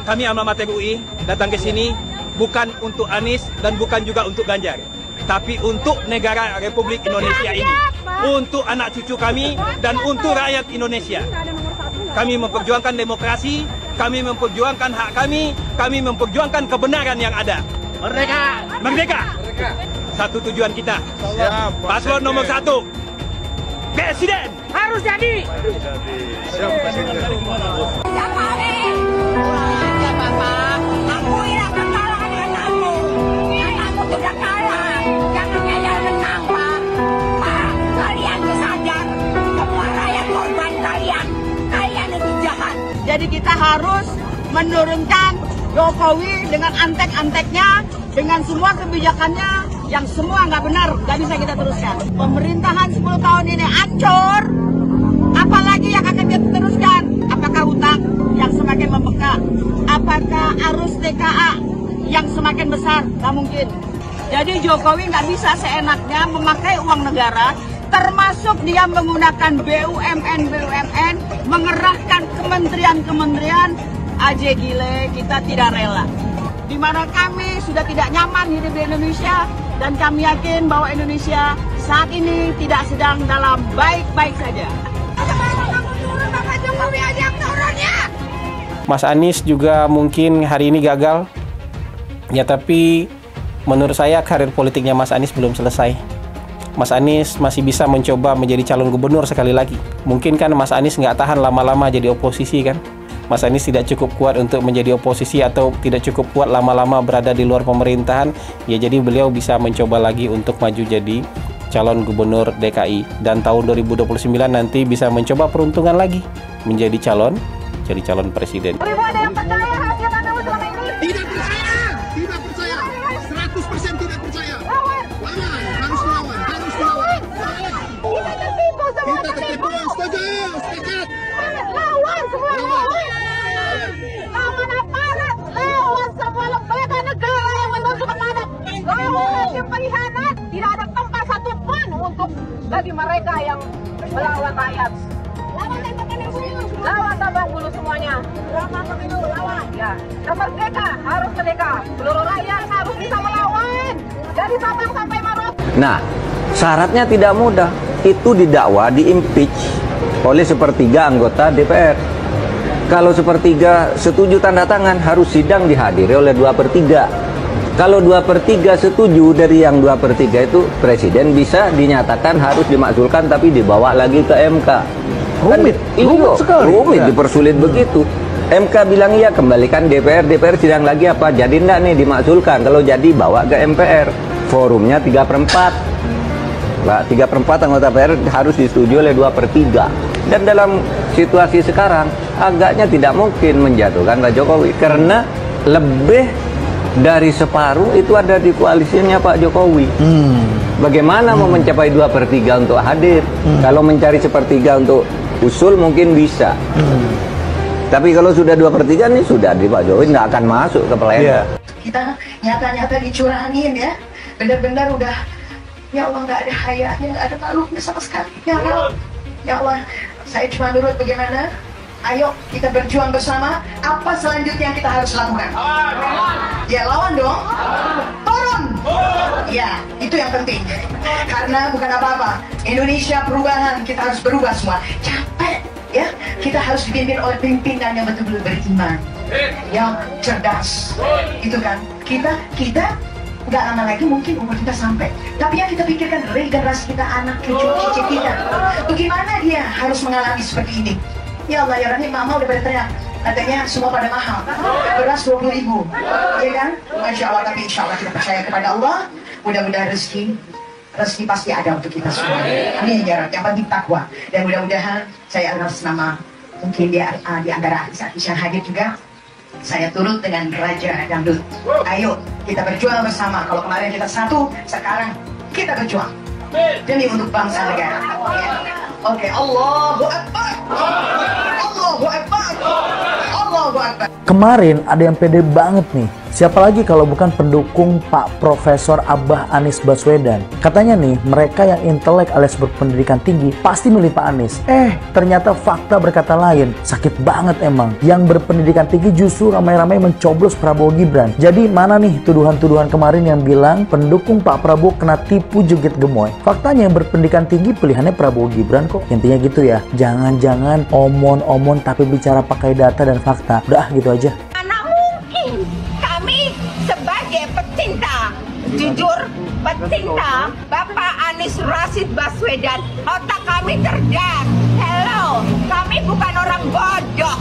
Kami alma mater UI datang ke sini bukan untuk Anies dan bukan juga untuk Ganjar, tapi untuk negara Republik Indonesia ini, untuk anak cucu kami dan untuk rakyat Indonesia. Kami memperjuangkan demokrasi, kami memperjuangkan hak kami memperjuangkan kebenaran yang ada. Merdeka! Merdeka! Satu tujuan kita. Paslon nomor 1. Presiden! Harus jadi! Siap, Presiden. Jadi kita harus menurunkan Jokowi dengan antek-anteknya, dengan semua kebijakannya yang semua nggak benar, nggak bisa kita teruskan. Pemerintahan 10 tahun ini hancur, apalagi yang akan kita teruskan? Apakah hutang yang semakin membengkak? Apakah arus TKA yang semakin besar? Nggak mungkin. Jadi Jokowi nggak bisa seenaknya memakai uang negara, termasuk dia menggunakan BUMN, mengerahkan kementerian-kementerian. Aja gile, kita tidak rela. Di mana kami sudah tidak nyaman hidup di Indonesia, dan kami yakin bahwa Indonesia saat ini tidak sedang dalam baik-baik saja. Mas Anies juga mungkin hari ini gagal, ya tapi menurut saya karir politiknya Mas Anies belum selesai. Mas Anies masih bisa mencoba menjadi calon gubernur sekali lagi. Mungkin kan Mas Anies nggak tahan lama-lama jadi oposisi kan. Mas Anies tidak cukup kuat untuk menjadi oposisi atau tidak cukup kuat lama-lama berada di luar pemerintahan. Ya jadi beliau bisa mencoba lagi untuk maju jadi calon gubernur DKI. Dan tahun 2029 nanti bisa mencoba peruntungan lagi menjadi calon presiden. Ada yang percaya hasil Anda selama ini? Tidak percaya, 100% tidak percaya. Lawan, harus lawan. Kita tertipu semua, Kita tertipu, setuju. Lawan semua, lawan aparat, lawan semua lembaga negara yang menunjuk kepada lawan yang pengkhianat. Tidak ada tempat satupun untuk bagi mereka yang melawan rakyat. Lawan tambah bulu semuanya. Lawan. Ya, merdeka harus merdeka. Seluruh rakyat harus bisa melawan dari Sabang sampai Merauke. Nah, syaratnya tidak mudah. Itu didakwa, diimpeach oleh sepertiga anggota DPR. Kalau sepertiga setuju tanda tangan, harus sidang dihadiri oleh 2/3. Kalau 2/3 setuju dari yang 2/3 itu, presiden bisa dinyatakan harus dimakzulkan tapi dibawa lagi ke MK. Rumit sekali. Rumit, dipersulit begitu. MK bilang iya, kembalikan DPR sidang lagi apa? Jadi enggak nih dimakzulkan. Kalau jadi bawa ke MPR. Forumnya 3/4. 3/4 anggota DPR harus disetujui oleh 2/3. Dan dalam situasi sekarang agaknya tidak mungkin menjatuhkan Pak Jokowi karena lebih dari separuh itu ada di koalisinya Pak Jokowi. Bagaimana mau mencapai 2/3 untuk hadir? Kalau mencari 1/3 untuk usul mungkin bisa. Tapi kalau sudah 2/3 nih sudah di Pak Jokowi nggak akan masuk ke pleno. Kita nyata-nyata dicurangin ya, benar-benar udah, ya Allah nggak ada hayanya, nggak ada malunya sama sekali. Ya Allah, saya cuma nurut bagaimana. Ayo kita berjuang bersama. Apa selanjutnya yang kita harus lakukan? Ya lawan dong. Turun. Ya itu yang penting. Karena bukan apa-apa. Indonesia perubahan, kita harus berubah semua. Capek ya. Kita harus dipimpin oleh pimpinan yang betul-betul beriman, yang cerdas. Itu kan. Kita nggak lama lagi mungkin umur kita sampai. Tapi yang kita pikirkan generasi kita, anak cucu kita. Bagaimana dia harus mengalami seperti ini? Ya Allah ya Rahim, mama udah pada teriak. Katanya semua pada mahal. Beras 20.000, ya kan? Masya Allah, tapi insya Allah kita percaya kepada Allah. Mudah-mudahan rezeki pasti ada untuk kita semua. Amin ya Rabbi. Yang penting takwa. Dan mudah-mudahan saya atas nama mungkin di antara artis-artis yang hadir juga, saya turut dengan Raja Dangdut. Ayo kita berjuang bersama. Kalau kemarin kita satu, sekarang kita berjuang demi untuk bangsa negara. Oke, Allahu Akbar. Allahu Akbar. Allahu Akbar. Kemarin ada yang pede banget nih Siapa lagi kalau bukan pendukung Pak Profesor Abah Anies Baswedan. Katanya nih, mereka yang intelek alias berpendidikan tinggi pasti milih Pak Anies. Ternyata fakta berkata lain. Sakit banget emang. Yang berpendidikan tinggi justru ramai-ramai mencoblos Prabowo Gibran. Jadi mana nih tuduhan-tuduhan kemarin yang bilang pendukung Pak Prabowo kena tipu joget gemoy? Faktanya yang berpendidikan tinggi pilihannya Prabowo Gibran kok. Intinya gitu ya. Jangan-jangan omon-omon tapi bicara pakai data dan fakta. Udah gitu aja. Sebagai pecinta, jujur pecinta Bapak Anies Rashid Baswedan, otak kami cerdas. Hello, kami bukan orang bodoh.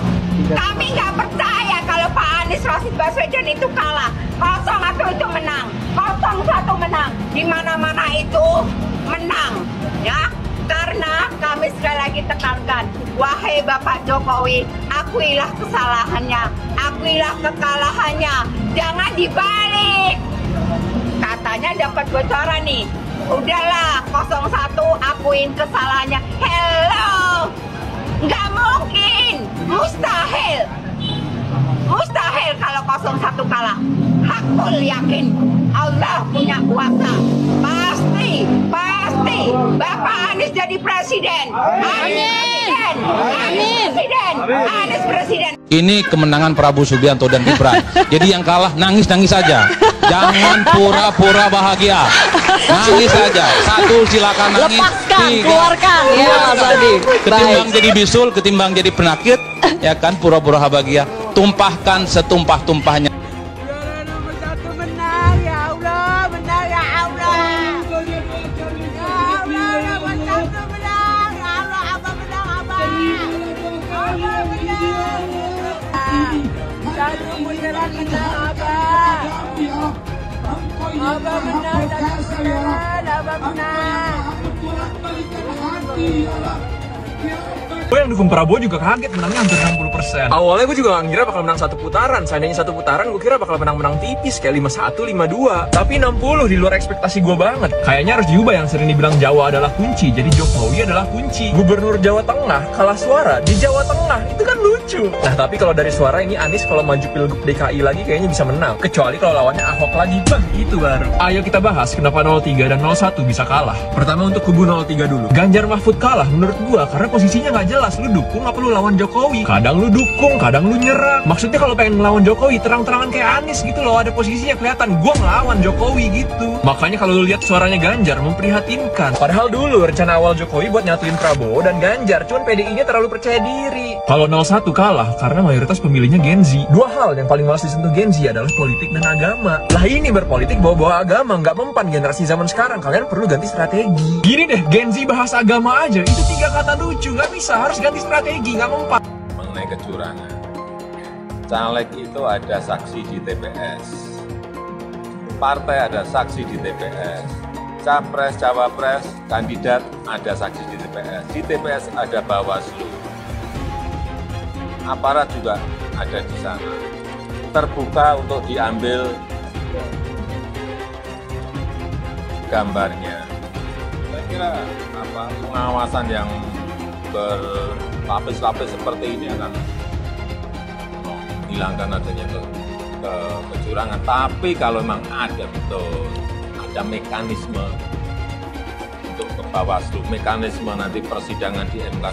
Kami nggak percaya kalau Pak Anies Rashid Baswedan itu kalah. 01 itu menang, 01 menang, di mana-mana itu menang, ya. Karena kami sekali lagi tekankan, wahai Bapak Jokowi, akuilah kesalahannya, akuilah kekalahannya, jangan dibalik. Katanya dapat bocoran nih, udahlah 01 akuin kesalahannya. Hello, nggak mungkin, mustahil, mustahil kalau 01 kalah. Hakul yakin, Allah punya kuasa, pasti Bapak Anies jadi presiden. Amin. Amin. Presiden. Anies presiden. Ini kemenangan Prabowo Subianto dan Gibran. Jadi yang kalah nangis-nangis saja. Jangan pura-pura bahagia. Nangis saja. 1 silakan nangis. Lepaskan, 3 keluarkan ya Mas Adi. Ketimbang jadi bisul, ketimbang jadi penakut, ya kan, pura-pura bahagia. Tumpahkan setumpah-tumpahnya. Abah menang, Abah menang. Gue yang dukung Prabowo juga kaget menangnya hampir 60%. Awalnya gue juga gak ngira bakal menang 1 putaran. Seandainya 1 putaran gue kira bakal menang-menang tipis kayak 5-1, 5-2. Tapi 60 di luar ekspektasi gue banget. Kayaknya harus diubah yang sering dibilang Jawa adalah kunci. Jadi Jokowi adalah kunci. Gubernur Jawa Tengah kalah suara di Jawa Tengah. Itu kan lucu. Nah tapi kalau dari suara ini Anies kalau maju Pilgub DKI lagi kayaknya bisa menang. Kecuali kalau lawannya Ahok lagi. Bah itu baru. Ayo kita bahas kenapa 03 dan 01 bisa kalah. Pertama untuk kubu 03 dulu. Ganjar Mahfud kalah menurut gue karena posisinya gak jelas. Lu dukung apa lu lawan Jokowi? Kadang lu dukung, kadang lu nyerang. Maksudnya kalau pengen ngelawan Jokowi terang-terangan kayak Anies gitu loh, ada posisinya kelihatan gua ngelawan Jokowi gitu. Makanya kalau lu lihat suaranya Ganjar memprihatinkan. Padahal dulu rencana awal Jokowi buat nyatuin Prabowo dan Ganjar, cuman PDI-nya terlalu percaya diri. Kalau 01 kalah karena mayoritas pemilihnya Gen Z. 2 hal yang paling malas disentuh Gen Z adalah politik dan agama. Lah ini berpolitik bawa-bawa agama, nggak mempan generasi zaman sekarang. Kalian perlu ganti strategi. Gini deh, Gen Z bahas agama aja, itu 3 kata lucu, nggak bisa, harus ganti strategi, nggak mempan. Mengenai kecurangan, caleg itu ada saksi di TPS, partai ada saksi di TPS, capres, cawapres, kandidat ada saksi di TPS ada Bawaslu, aparat juga ada di sana, terbuka untuk diambil gambarnya. Saya kira pengawasan yang berlapis-lapis seperti ini akan menghilangkan adanya kecurangan. Tapi kalau memang ada betul, ada mekanisme untuk ke Bawaslu, mekanisme nanti persidangan di MK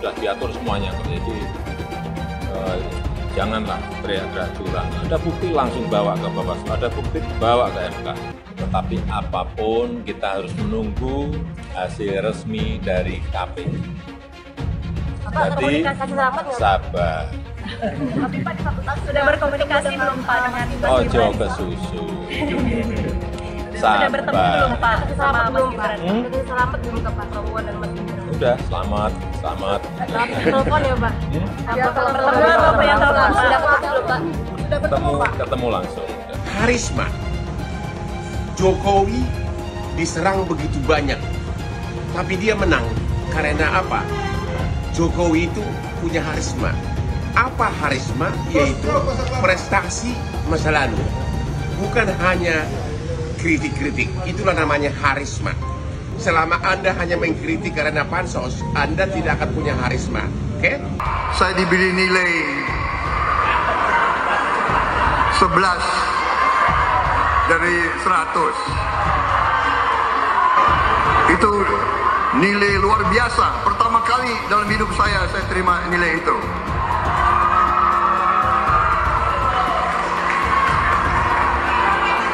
sudah diatur semuanya. Jadi janganlah teriak-teriak curang. Ada bukti langsung bawa ke Bawaslu, ada bukti bawa ke MK. Tetapi apapun kita harus menunggu hasil resmi dari KPU. Jadi sabar. Tapi Pak di fakultas sudah berkomunikasi belum Pak dengan Ojo ke susu. Sudah bertemu belum Pak sama Mas Gibran? Selamat belum ke Pak Prabowo dan Mas Gibran? Udah, selamat. Telepon ya Pak? Kalau pertemuan apa yang telepon? Sudah ketemu Pak? Sudah bertemu Pak? Ketemu langsung. Karisma. Jokowi diserang begitu banyak, tapi dia menang karena apa? Jokowi itu punya harisma. Apa harisma? Yaitu prestasi masa lalu. Bukan hanya kritik-kritik. Itulah namanya harisma. Selama Anda hanya mengkritik karena pansos, Anda tidak akan punya harisma. Oke? Saya diberi nilai 11 dari 100. Itu nilai luar biasa. Pertama kali dalam hidup saya terima nilai itu.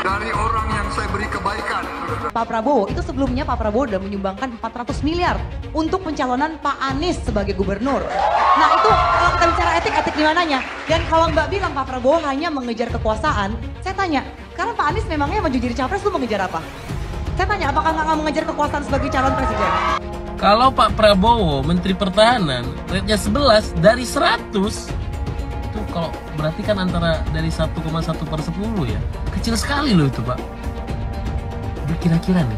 Dari orang yang saya beri kebaikan. Pak Prabowo, itu sebelumnya Pak Prabowo sudah menyumbangkan 400 miliar untuk pencalonan Pak Anies sebagai gubernur. Nah itu kalau kita bicara etik di mananya? Dan kalau Mbak bilang Pak Prabowo hanya mengejar kekuasaan, saya tanya, karena Pak Anies memangnya maju jadi capres, lu mengejar apa? Saya tanya, apakah nggak mengejar kekuasaan sebagai calon presiden? Kalau Pak Prabowo, Menteri Pertahanan, rate-nya 11 dari 100, itu kalau berarti kan antara dari 1,1 per 10 ya. Kecil sekali loh itu Pak. Kira-kira nih,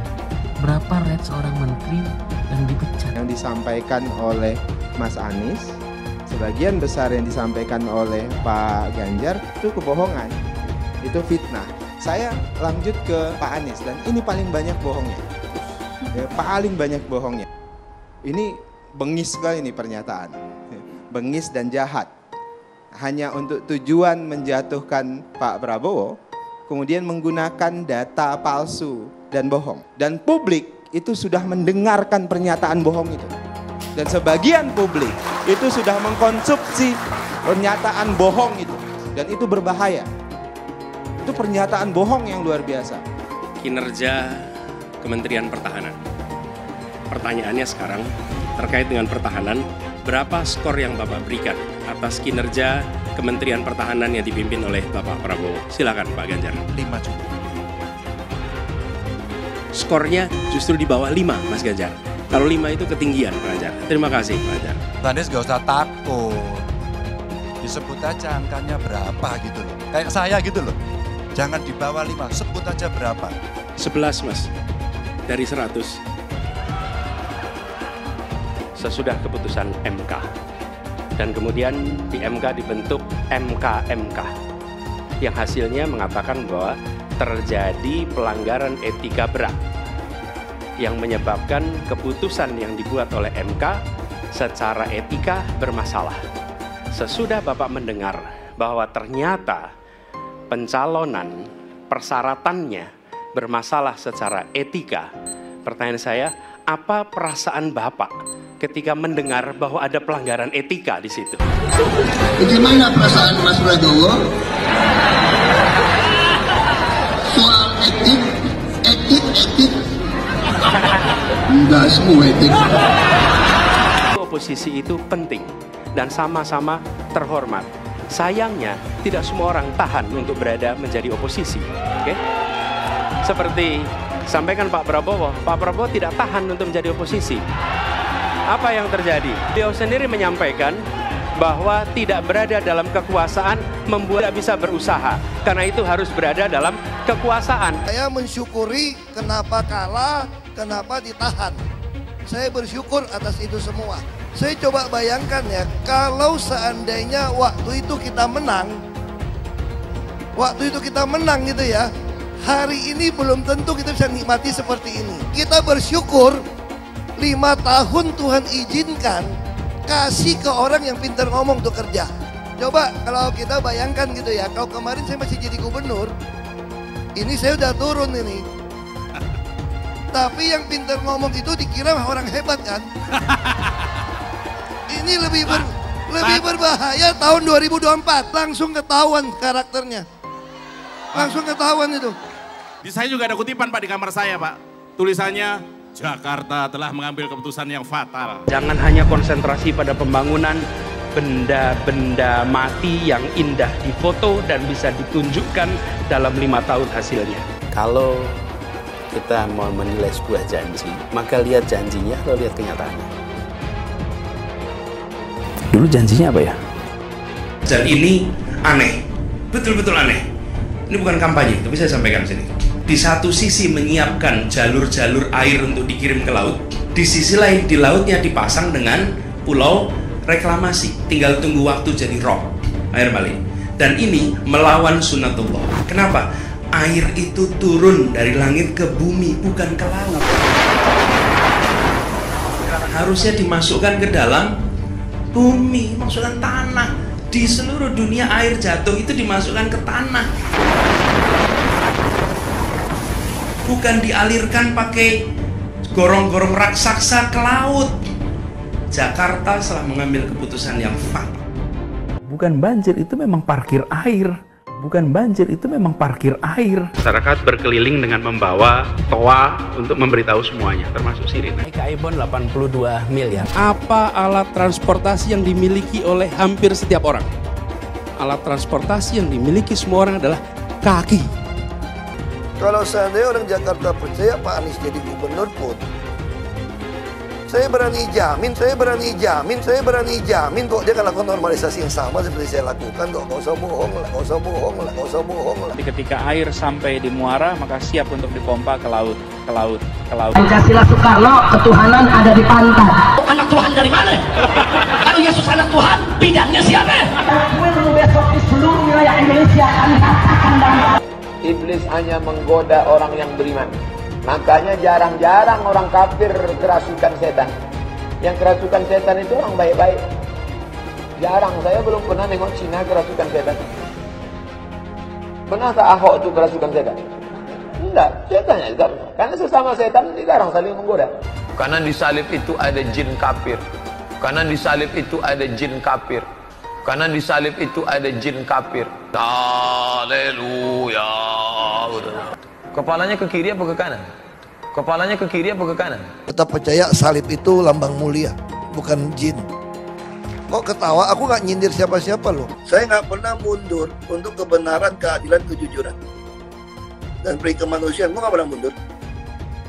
berapa rate seorang menteri yang dipecat? Yang disampaikan oleh Mas Anies, sebagian besar yang disampaikan oleh Pak Ganjar itu kebohongan, itu fitnah. Saya lanjut ke Pak Anies dan ini paling banyak bohongnya, paling banyak bohongnya. Ini bengis sekali nih pernyataan, bengis dan jahat. Hanya untuk tujuan menjatuhkan Pak Prabowo, kemudian menggunakan data palsu dan bohong. Dan publik itu sudah mendengarkan pernyataan bohong itu. Dan sebagian publik itu sudah mengkonsumsi pernyataan bohong itu. Dan itu berbahaya. Itu pernyataan bohong yang luar biasa. Kinerja Kementerian Pertahanan. Pertanyaannya sekarang terkait dengan pertahanan, berapa skor yang Bapak berikan atas kinerja Kementerian Pertahanan yang dipimpin oleh Bapak Prabowo? Silakan Pak Ganjar. 5 cukup. Skornya justru di bawah 5 Mas Ganjar. Kalau 5 itu ketinggian Pak Ganjar. Terima kasih Pak Ganjar. Pak Anies gak usah takut. Disebut aja angkanya berapa gitu loh. Kayak saya gitu loh. Jangan di bawah 5, sebut aja berapa. 11 Mas, dari 100. Sesudah keputusan MK. Dan kemudian di MK dibentuk MK yang hasilnya mengatakan bahwa terjadi pelanggaran etika berat yang menyebabkan keputusan yang dibuat oleh MK secara etika bermasalah. Sesudah Bapak mendengar bahwa ternyata pencalonan persyaratannya bermasalah secara etika, pertanyaan saya, apa perasaan Bapak ketika mendengar bahwa ada pelanggaran etika di situ? Bagaimana perasaan Mas Prabowo? Soal etik. Enggak semua etik. Oposisi itu penting dan sama-sama terhormat. Sayangnya tidak semua orang tahan untuk berada menjadi oposisi. Oke? Seperti sampaikan Pak Prabowo tidak tahan untuk menjadi oposisi. Apa yang terjadi? Beliau sendiri menyampaikan bahwa tidak berada dalam kekuasaan membuat tidak bisa berusaha. Karena itu harus berada dalam kekuasaan. Saya mensyukuri kenapa kalah, kenapa ditahan. Saya bersyukur atas itu semua. Saya coba bayangkan ya, kalau seandainya waktu itu kita menang gitu ya, hari ini belum tentu kita bisa nikmati seperti ini. Kita bersyukur 5 tahun Tuhan izinkan kasih ke orang yang pintar ngomong untuk kerja. Coba kalau kita bayangkan gitu ya, kalau kemarin saya masih jadi gubernur, ini saya udah turun ini. Tapi yang pintar ngomong itu dikira orang hebat kan? Ini lebih berbahaya tahun 2024. Langsung ketahuan karakternya. Langsung ketahuan itu. Di saya juga ada kutipan Pak di kamar saya Pak. Tulisannya, Jakarta telah mengambil keputusan yang fatal. Jangan hanya konsentrasi pada pembangunan benda-benda mati yang indah difoto dan bisa ditunjukkan dalam 5 tahun hasilnya. Kalau kita mau menilai sebuah janji, maka lihat janjinya atau lihat kenyataannya. Dulu janjinya apa ya? Dan ini aneh, betul-betul aneh. Ini bukan kampanye, tapi saya sampaikan sini. Di satu sisi menyiapkan jalur-jalur air untuk dikirim ke laut, di sisi lain di lautnya dipasang dengan pulau reklamasi, tinggal tunggu waktu jadi rob, air balik. Dan ini melawan sunatullah. Kenapa? Air itu turun dari langit ke bumi, bukan ke laut. Harusnya dimasukkan ke dalam bumi, masukkan tanah. Di seluruh dunia air jatuh itu dimasukkan ke tanah. Bukan dialirkan pakai gorong-gorong raksasa ke laut. Jakarta telah mengambil keputusan yang fatal. Bukan banjir, itu memang parkir air. Bukan banjir, itu memang parkir air. Masyarakat berkeliling dengan membawa toa untuk memberitahu semuanya, termasuk sirine. Ibon 82 miliar. Apa alat transportasi yang dimiliki oleh hampir setiap orang? Alat transportasi yang dimiliki semua orang adalah kaki. Kalau seandainya orang Jakarta percaya Pak Anies jadi gubernur pun, saya berani jamin kok dia akan lakukan normalisasi yang sama seperti saya lakukan kok. Nggak usah bohong lah. Ketika air sampai di muara, maka siap untuk dipompa ke laut. Pancasila Soekarno, ketuhanan ada di pantai. Anak Tuhan dari mana? Kalau Yesus anak Tuhan, bidangnya siapa? Besok di seluruh wilayah Indonesia kami katakan damai. Iblis hanya menggoda orang yang beriman. Makanya jarang-jarang orang kafir kerasukan setan. Yang kerasukan setan itu orang baik-baik. Jarang, saya belum pernah nengok Cina kerasukan setan. Pernah tak Ahok itu kerasukan setan? Enggak, setannya juga. Karena sesama setan dilarang saling menggoda. Karena di salib itu ada jin kafir. Karena di salib itu ada jin kafir. Karena di salib itu ada jin kafir. Haleluya. Kepalanya ke kiri apa ke kanan? Kepalanya ke kiri apa ke kanan? Tetap percaya salib itu lambang mulia, bukan jin. Kok ketawa? Aku nggak nyindir siapa-siapa loh. Saya nggak pernah mundur untuk kebenaran, keadilan, kejujuran. Dan peri kemanusiaan, gue nggak pernah mundur.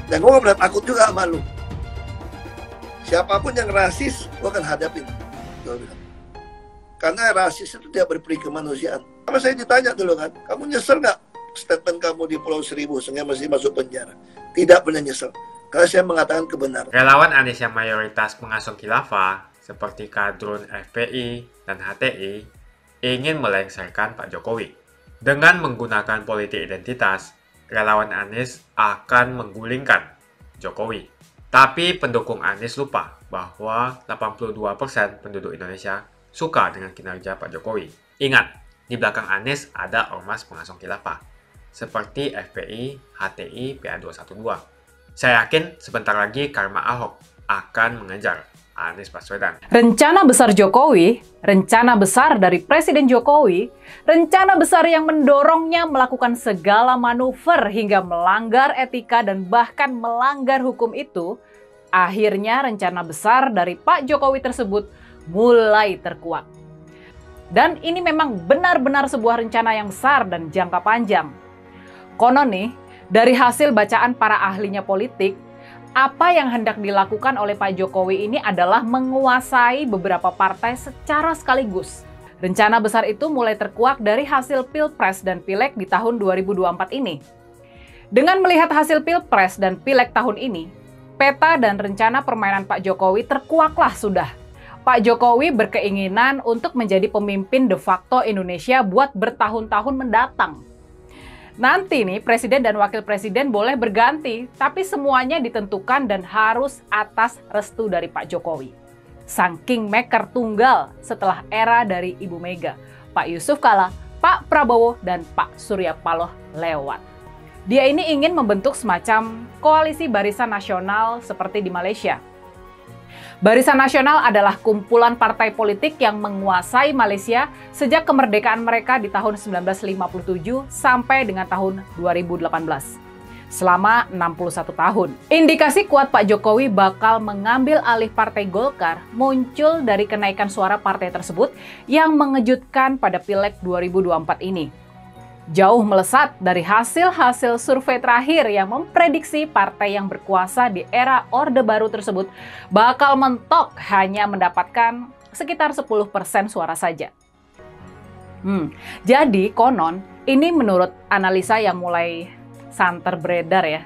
Dan gue nggak pernah takut juga sama lu. Siapapun yang rasis, gue akan hadapin. Karena rasis itu tidak berperi kemanusiaan. Sama saya ditanya dulu kan, kamu nyesel nggak statement kamu di Pulau Seribu sehingga masih masuk penjara? Tidak pernah nyesel, karena saya mengatakan kebenaran. Relawan Anies yang mayoritas pengasuh khilafah seperti kadrun FPI dan HTI ingin melengsarkan Pak Jokowi. Dengan menggunakan politik identitas, relawan Anies akan menggulingkan Jokowi. Tapi pendukung Anies lupa bahwa 82% penduduk Indonesia suka dengan kinerja Pak Jokowi. Ingat, di belakang Anies ada ormas pengasuh khilafah seperti FPI, HTI, PA212. Saya yakin sebentar lagi karma Ahok akan mengejar Anies Baswedan. Rencana besar Jokowi, rencana besar dari Presiden Jokowi, rencana besar yang mendorongnya melakukan segala manuver hingga melanggar etika dan bahkan melanggar hukum itu, akhirnya rencana besar dari Pak Jokowi tersebut mulai terkuak. Dan ini memang benar-benar sebuah rencana yang besar dan jangka panjang. Konon nih, dari hasil bacaan para ahlinya politik, apa yang hendak dilakukan oleh Pak Jokowi ini adalah menguasai beberapa partai secara sekaligus. Rencana besar itu mulai terkuak dari hasil Pilpres dan Pileg di tahun 2024 ini. Dengan melihat hasil Pilpres dan Pileg tahun ini, peta dan rencana permainan Pak Jokowi terkuaklah sudah. Pak Jokowi berkeinginan untuk menjadi pemimpin de facto Indonesia buat bertahun-tahun mendatang. Nanti nih presiden dan wakil presiden boleh berganti, tapi semuanya ditentukan dan harus atas restu dari Pak Jokowi. Sang kingmaker tunggal setelah era dari Ibu Mega, Pak Yusuf Kala, Pak Prabowo, dan Pak Surya Paloh lewat. Dia ini ingin membentuk semacam koalisi barisan nasional seperti di Malaysia. Barisan Nasional adalah kumpulan partai politik yang menguasai Malaysia sejak kemerdekaan mereka di tahun 1957 sampai dengan tahun 2018. Selama 61 tahun. Indikasi kuat Pak Jokowi bakal mengambil alih Partai Golkar muncul dari kenaikan suara partai tersebut yang mengejutkan pada Pileg 2024 ini. Jauh melesat dari hasil-hasil survei terakhir yang memprediksi partai yang berkuasa di era Orde Baru tersebut bakal mentok hanya mendapatkan sekitar 10% suara saja. Jadi konon, ini menurut analisa yang mulai santer beredar ya.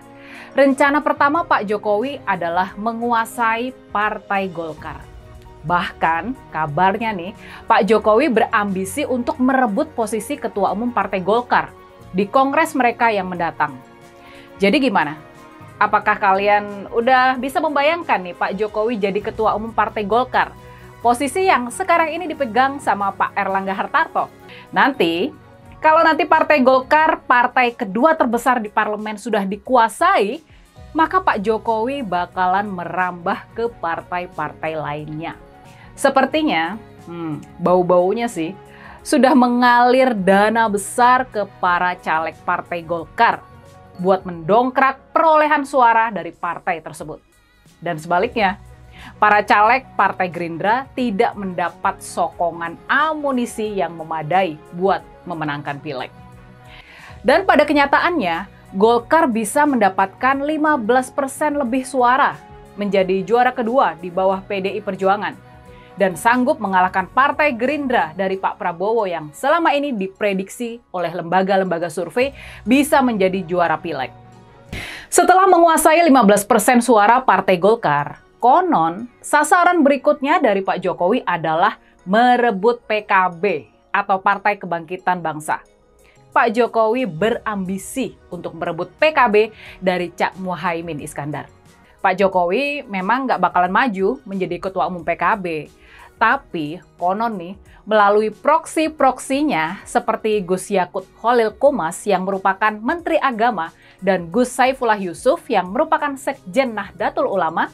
Rencana pertama Pak Jokowi adalah menguasai Partai Golkar. Bahkan kabarnya nih, Pak Jokowi berambisi untuk merebut posisi Ketua Umum Partai Golkar di kongres mereka yang mendatang. Jadi gimana? Apakah kalian udah bisa membayangkan nih Pak Jokowi jadi Ketua Umum Partai Golkar? posisi yang sekarang ini dipegang sama Pak Erlangga Hartarto. Nanti, kalau nanti Partai Golkar, partai kedua terbesar di parlemen sudah dikuasai, maka Pak Jokowi bakalan merambah ke partai-partai lainnya. Sepertinya, bau-baunya sih, sudah mengalir dana besar ke para caleg Partai Golkar buat mendongkrak perolehan suara dari partai tersebut. Dan sebaliknya, para caleg Partai Gerindra tidak mendapat sokongan amunisi yang memadai buat memenangkan pileg. Dan pada kenyataannya, Golkar bisa mendapatkan 15% lebih suara, menjadi juara kedua di bawah PDI Perjuangan, dan sanggup mengalahkan Partai Gerindra dari Pak Prabowo yang selama ini diprediksi oleh lembaga-lembaga survei bisa menjadi juara pileg. Setelah menguasai 15% suara Partai Golkar, konon sasaran berikutnya dari Pak Jokowi adalah merebut PKB atau Partai Kebangkitan Bangsa. Pak Jokowi berambisi untuk merebut PKB dari Cak Muhaimin Iskandar. Pak Jokowi memang nggak bakalan maju menjadi ketua umum PKB. Tapi konon nih, melalui proksi-proksinya seperti Gus Yakut Khalil Qomas yang merupakan Menteri Agama dan Gus Saifullah Yusuf yang merupakan Sekjen Nahdlatul Ulama,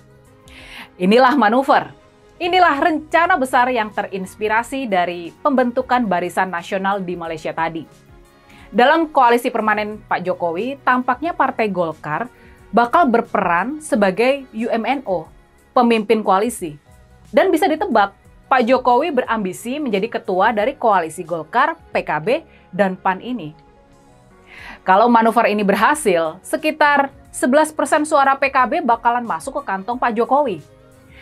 inilah manuver. Inilah rencana besar yang terinspirasi dari pembentukan Barisan Nasional di Malaysia tadi. Dalam koalisi permanen Pak Jokowi, tampaknya Partai Golkar bakal berperan sebagai UMNO, pemimpin koalisi. Dan bisa ditebak, Pak Jokowi berambisi menjadi ketua dari koalisi Golkar, PKB, dan PAN ini. Kalau manuver ini berhasil, sekitar 11% suara PKB bakalan masuk ke kantong Pak Jokowi.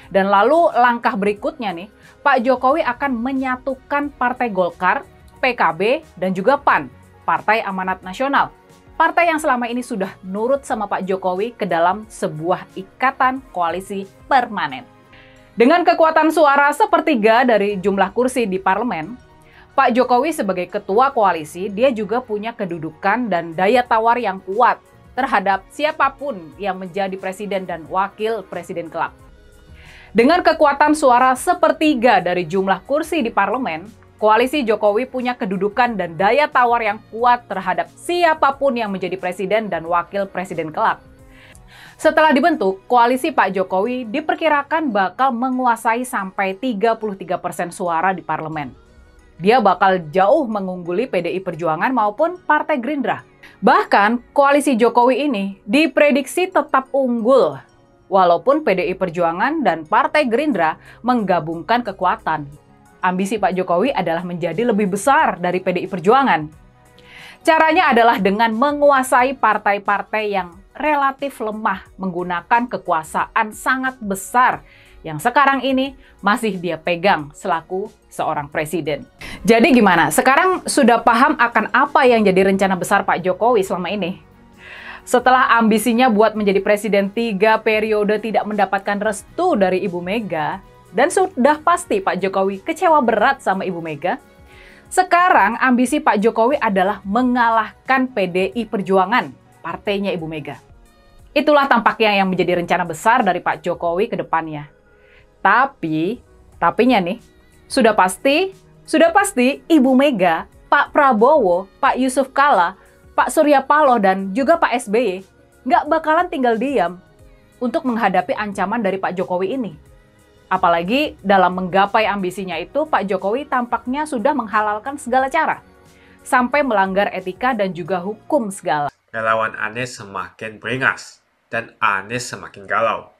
Dan lalu langkah berikutnya nih, Pak Jokowi akan menyatukan Partai Golkar, PKB, dan juga PAN, Partai Amanat Nasional. Partai yang selama ini sudah nurut sama Pak Jokowi ke dalam sebuah ikatan koalisi permanen. Dengan kekuatan suara sepertiga dari jumlah kursi di parlemen, Pak Jokowi sebagai ketua koalisi, dia juga punya kedudukan dan daya tawar yang kuat terhadap siapapun yang menjadi presiden dan wakil presiden kelak. Dengan kekuatan suara sepertiga dari jumlah kursi di parlemen, koalisi Jokowi punya kedudukan dan daya tawar yang kuat terhadap siapapun yang menjadi presiden dan wakil presiden kelak. Setelah dibentuk, koalisi Pak Jokowi diperkirakan bakal menguasai sampai 33% suara di parlemen. Dia bakal jauh mengungguli PDI Perjuangan maupun Partai Gerindra. Bahkan, koalisi Jokowi ini diprediksi tetap unggul, walaupun PDI Perjuangan dan Partai Gerindra menggabungkan kekuatan. Ambisi Pak Jokowi adalah menjadi lebih besar dari PDI Perjuangan. Caranya adalah dengan menguasai partai-partai yang relatif lemah menggunakan kekuasaan sangat besar yang sekarang ini masih dia pegang selaku seorang presiden. Jadi gimana? Sekarang sudah paham akan apa yang jadi rencana besar Pak Jokowi selama ini? Setelah ambisinya buat menjadi presiden 3 periode tidak mendapatkan restu dari Ibu Mega, dan sudah pasti Pak Jokowi kecewa berat sama Ibu Mega, sekarang ambisi Pak Jokowi adalah mengalahkan PDI Perjuangan, partainya Ibu Mega. Itulah tampaknya yang menjadi rencana besar dari Pak Jokowi ke depannya. Tapinya nih, sudah pasti Ibu Mega, Pak Prabowo, Pak Yusuf Kalla, Pak Surya Paloh, dan juga Pak SBY nggak bakalan tinggal diam untuk menghadapi ancaman dari Pak Jokowi ini. Apalagi dalam menggapai ambisinya itu, Pak Jokowi tampaknya sudah menghalalkan segala cara, sampai melanggar etika dan juga hukum segala. Relawan Anies semakin beringas, dan Anies semakin galau.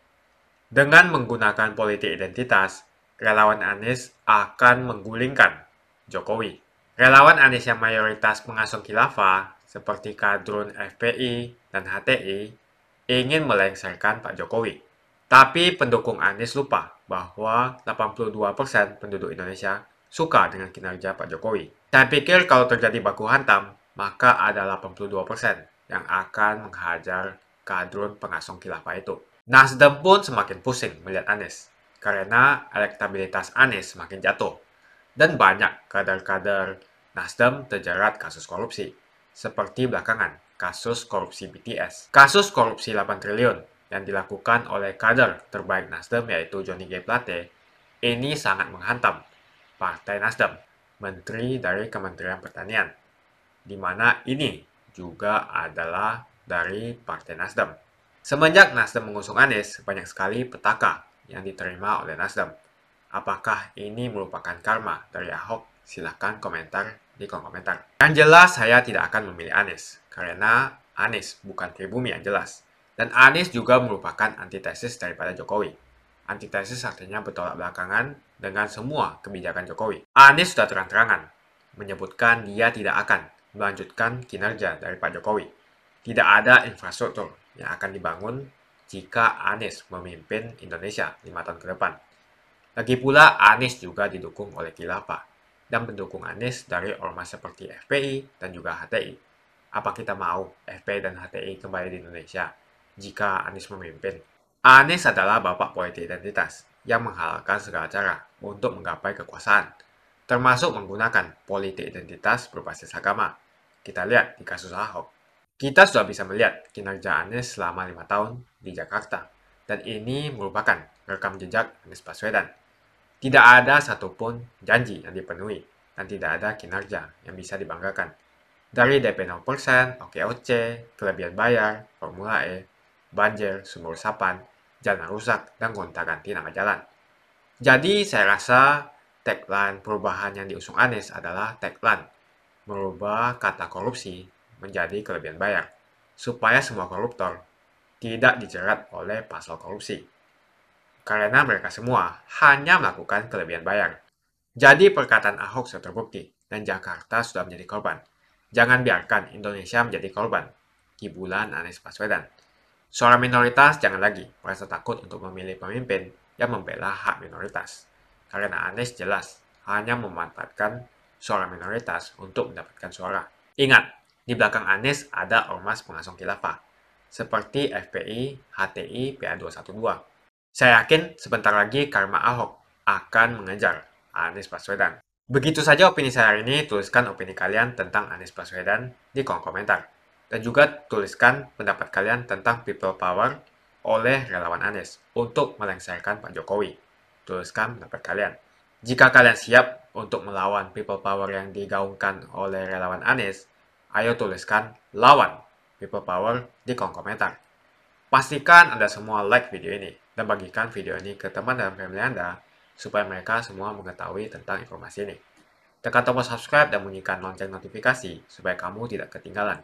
Dengan menggunakan politik identitas, relawan Anies akan menggulingkan Jokowi. Relawan Anies yang mayoritas pengusung khilafah, seperti kadrun FPI dan HTI, ingin melengsarkan Pak Jokowi. Tapi pendukung Anies lupa bahwa 82% penduduk Indonesia suka dengan kinerja Pak Jokowi. Saya pikir kalau terjadi baku hantam, maka ada 82% yang akan menghajar kadrun pengusung khilafah itu. Nasdem pun semakin pusing melihat Anies, karena elektabilitas Anies semakin jatuh. Dan banyak kader-kader Nasdem terjerat kasus korupsi, seperti belakangan kasus korupsi BTS. Kasus korupsi 8 triliun yang dilakukan oleh kader terbaik Nasdem yaitu Johnny G. Plate Ini sangat menghantam Partai Nasdem, Menteri dari Kementerian Pertanian, di mana ini juga adalah dari Partai Nasdem. Semenjak Nasdem mengusung Anies, banyak sekali petaka yang diterima oleh Nasdem. Apakah ini merupakan karma dari Ahok? Silahkan komentar di kolom komentar. Yang jelas saya tidak akan memilih Anies, karena Anies bukan pribumi yang jelas. Dan Anies juga merupakan antitesis daripada Jokowi. Antitesis artinya bertolak belakangan dengan semua kebijakan Jokowi. Anies sudah terang-terangan menyebutkan dia tidak akan melanjutkan kinerja dari Pak Jokowi. Tidak ada infrastruktur yang akan dibangun jika Anies memimpin Indonesia 5 tahun ke depan. Lagi pula Anies juga didukung oleh khilafah dan pendukung Anies dari ormas seperti FPI dan juga HTI. Apa kita mau FPI dan HTI kembali di Indonesia jika Anies memimpin? Anies adalah bapak politik identitas yang menghalalkan segala cara untuk menggapai kekuasaan, termasuk menggunakan politik identitas berbasis agama. Kita lihat di kasus Ahok. Kita sudah bisa melihat kinerja Anies selama 5 tahun di Jakarta, dan ini merupakan rekam jejak Anies Baswedan. Tidak ada satupun janji yang dipenuhi, dan tidak ada kinerja yang bisa dibanggakan. Dari DP 0%, OKOC, kelebihan bayar, Formula E, banjir, sumur resapan, jalan rusak, dan gonta-ganti nama jalan. Jadi saya rasa tagline perubahan yang diusung Anies adalah tagline merubah kata korupsi menjadi kelebihan bayar, supaya semua koruptor tidak dijerat oleh pasal korupsi. Karena mereka semua hanya melakukan kelebihan bayar. Jadi perkataan Ahok sudah terbukti, dan Jakarta sudah menjadi korban. Jangan biarkan Indonesia menjadi korban kibulan Anies Baswedan. Suara minoritas jangan lagi merasa takut untuk memilih pemimpin yang membela hak minoritas. Karena Anies jelas hanya memanfaatkan suara minoritas untuk mendapatkan suara. Ingat, di belakang Anies ada ormas pengasong khilafah, seperti FPI, HTI, PA212. Saya yakin sebentar lagi karma Ahok akan mengejar Anies Baswedan. Begitu saja opini saya hari ini. Tuliskan opini kalian tentang Anies Baswedan di kolom komentar. Dan juga tuliskan pendapat kalian tentang people power oleh relawan Anies untuk melengsarkan Pak Jokowi. Tuliskan pendapat kalian. Jika kalian siap untuk melawan people power yang digaungkan oleh relawan Anies, ayo tuliskan lawan people power di kolom komentar. Pastikan Anda semua like video ini dan bagikan video ini ke teman dan family Anda supaya mereka semua mengetahui tentang informasi ini. Tekan tombol subscribe dan bunyikan lonceng notifikasi supaya kamu tidak ketinggalan